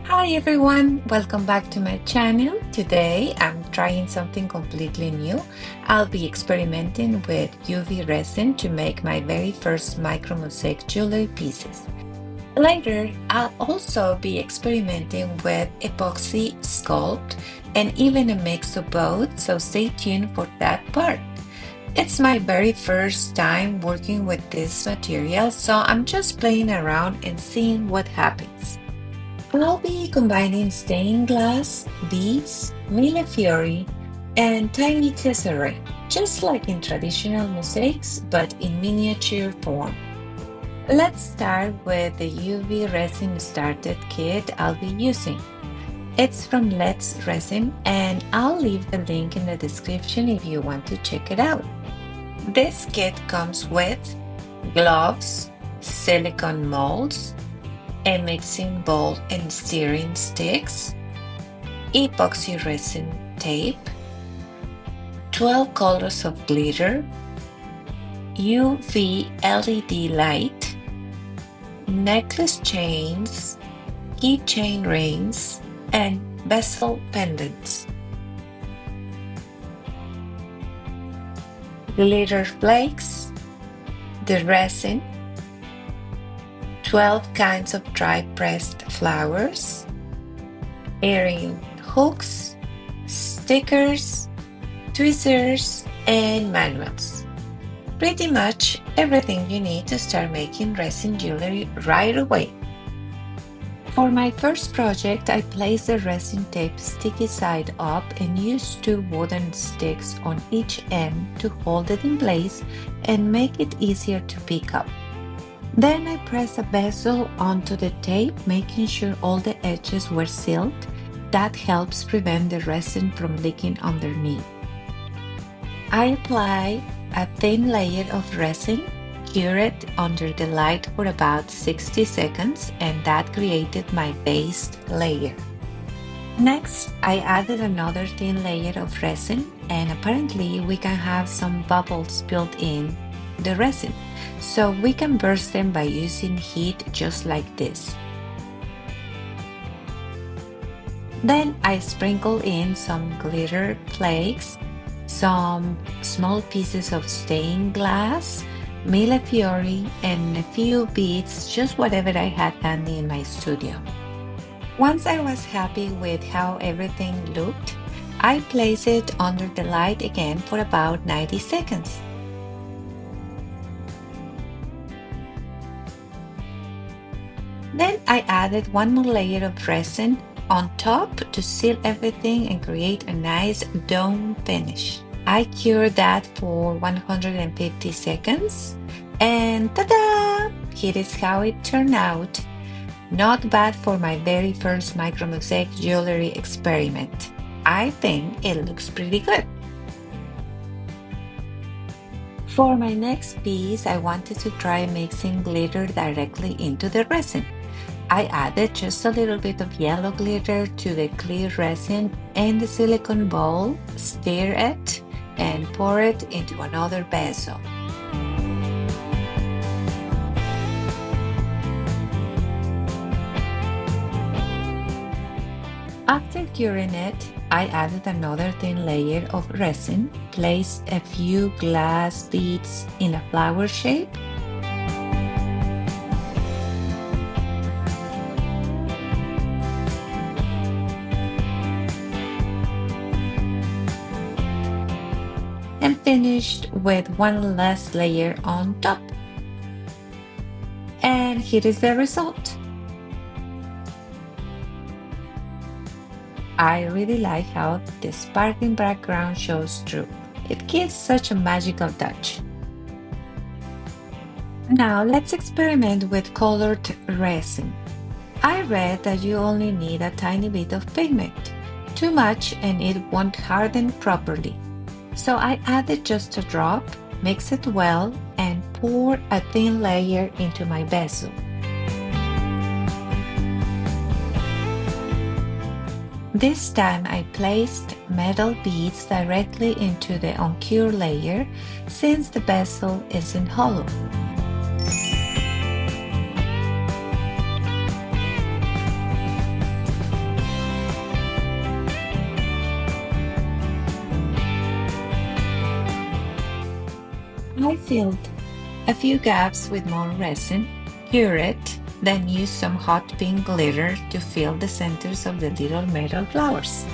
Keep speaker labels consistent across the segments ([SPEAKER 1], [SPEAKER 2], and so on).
[SPEAKER 1] Hi everyone, welcome back to my channel. Today I'm trying something completely new. I'll be experimenting with UV resin to make my very first micro mosaic jewelry pieces. Later, I'll also be experimenting with Epoxy Sculpt and even a mix of both, so stay tuned for that part. It's my very first time working with this material, so I'm just playing around and seeing what happens. I'll be combining stained glass, beads, millefiori, and tiny tesserae, just like in traditional mosaics, but in miniature form. Let's start with the UV resin starter kit I'll be using. It's from Let's Resin, and I'll leave the link in the description if you want to check it out. This kit comes with gloves, silicone molds, a mixing bowl and stirring sticks, epoxy resin tape, 12 colors of glitter, UV LED light, necklace chains, keychain rings, and bezel pendants. Glitter flakes, the resin, 12 kinds of dry pressed flowers, airing hooks, stickers, tweezers, and manuals. Pretty much everything you need to start making resin jewelry right away. For my first project, I placed the resin tape sticky side up and used 2 wooden sticks on each end to hold it in place and make it easier to pick up. Then I pressed a bezel onto the tape, making sure all the edges were sealed. That helps prevent the resin from leaking underneath. I apply a thin layer of resin, cure it under the light for about 60 seconds, and that created my base layer. Next, I added another thin layer of resin, and apparently we can have some bubbles built in the resin, so we can burst them by using heat just like this. Then I sprinkle in some glitter flakes, some small pieces of stained glass, millefiori, and a few beads, just whatever I had handy in my studio. Once I was happy with how everything looked, I placed it under the light again for about 90 seconds. Then I added one more layer of resin on top to seal everything and create a nice dome finish. I cured that for 150 seconds and ta-da! Here is how it turned out. Not bad for my very first micro mosaic jewelry experiment. I think it looks pretty good. For my next piece, I wanted to try mixing glitter directly into the resin. I added just a little bit of yellow glitter to the clear resin in the silicone bowl, stir it, and pour it into another bezel. After curing it, I added another thin layer of resin, placed a few glass beads in a flower shape, and finished with one last layer on top. And here is the result. I really like how the sparkling background shows through. It gives such a magical touch. Now let's experiment with colored resin. I read that you only need a tiny bit of pigment. Too much and it won't harden properly. So I added just a drop, mix it well, and pour a thin layer into my bezel. This time I placed metal beads directly into the uncured layer since the bezel isn't hollow. I filled a few gaps with more resin, cure it, then use some hot pink glitter to fill the centers of the little metal flowers.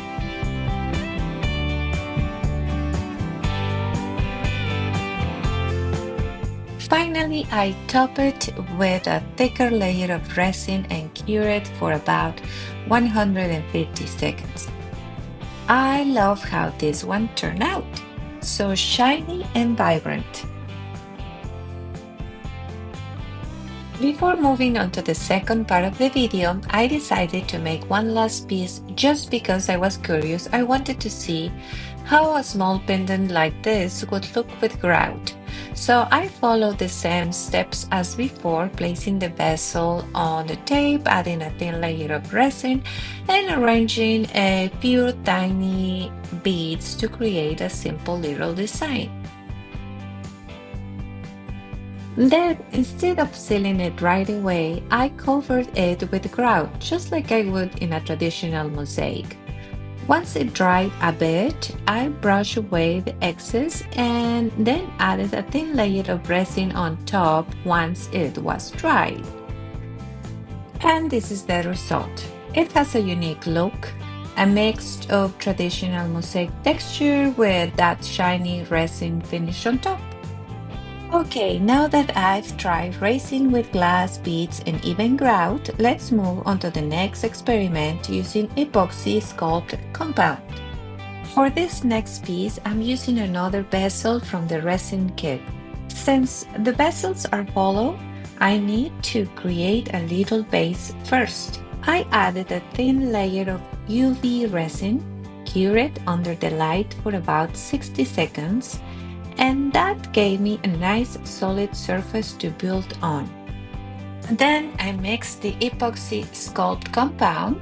[SPEAKER 1] Finally, I top it with a thicker layer of resin and cure it for about 150 seconds. I love how this one turned out, so shiny and vibrant. Before moving on to the second part of the video, I decided to make one last piece just because I was curious. I wanted to see how a small pendant like this would look with grout. So I followed the same steps as before, placing the bezel on the tape, adding a thin layer of resin, and arranging a few tiny beads to create a simple little design. Then, instead of sealing it right away, I covered it with grout, just like I would in a traditional mosaic. Once it dried a bit, I brushed away the excess and then added a thin layer of resin on top once it was dried. And this is the result. It has a unique look, a mix of traditional mosaic texture with that shiny resin finish on top. Okay, now that I've tried resin with glass beads and even grout, let's move on to the next experiment using Apoxy Sculpt compound. For this next piece, I'm using another bezel from the resin kit. Since the bezels are hollow, I need to create a little base first. I added a thin layer of UV resin, cure it under the light for about 60 seconds, and that gave me a nice solid surface to build on. Then I mixed the Apoxy Sculpt compound.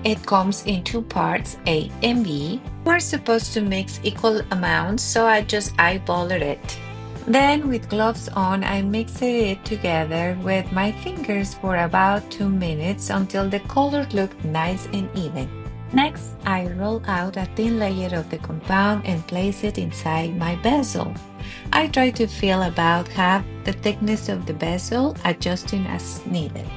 [SPEAKER 1] It comes in two parts, A and B. We're supposed to mix equal amounts, so I just eyeballed it. Then with gloves on, I mixed it together with my fingers for about 2 minutes until the color looked nice and even. Next, I roll out a thin layer of the compound and place it inside my bezel. I try to fill about half the thickness of the bezel, adjusting as needed.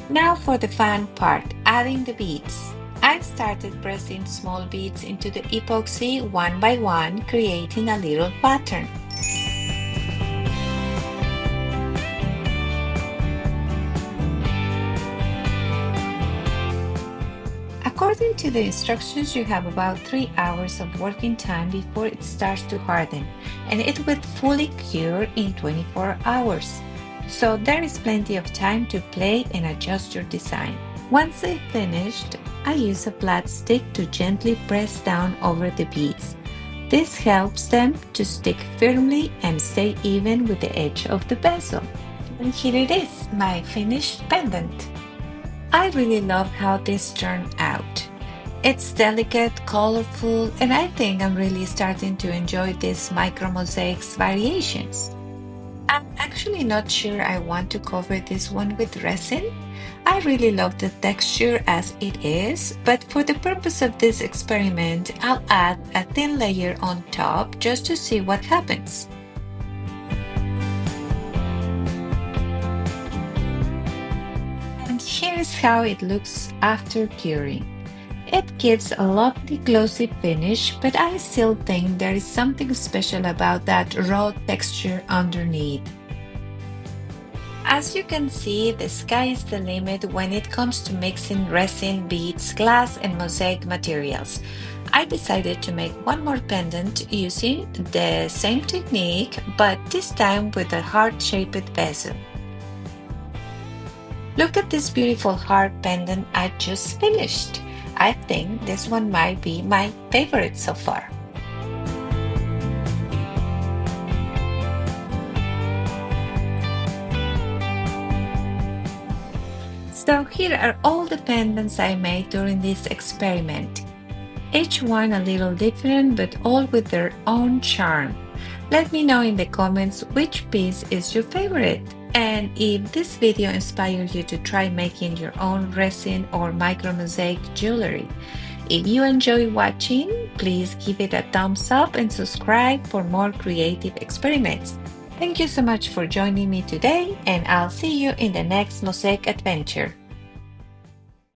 [SPEAKER 1] Now for the fun part, adding the beads. I started pressing small beads into the epoxy one by one, creating a little pattern. According to the instructions, you have about 3 hours of working time before it starts to harden, and it will fully cure in 24 hours. So there is plenty of time to play and adjust your design. Once I've finished, I use a flat stick to gently press down over the beads. This helps them to stick firmly and stay even with the edge of the bezel. And here it is, my finished pendant. I really love how this turned out. It's delicate, colorful, and I think I'm really starting to enjoy these micro mosaics variations. I'm actually not sure I want to cover this one with resin. I really love the texture as it is, but for the purpose of this experiment, I'll add a thin layer on top just to see what happens. Here's how it looks after curing. It gives a lovely glossy finish, but I still think there is something special about that raw texture underneath. As you can see, the sky is the limit when it comes to mixing resin, beads, glass, and mosaic materials. I decided to make one more pendant using the same technique, but this time with a heart-shaped bezel. Look at this beautiful heart pendant I just finished. I think this one might be my favorite so far. So here are all the pendants I made during this experiment. Each one a little different, but all with their own charm. Let me know in the comments which piece is your favorite. And if this video inspired you to try making your own resin or micro mosaic jewelry. If you enjoy watching, Please give it a thumbs up and subscribe for more creative experiments. Thank you so much for joining me today, and I'll see you in the next mosaic adventure.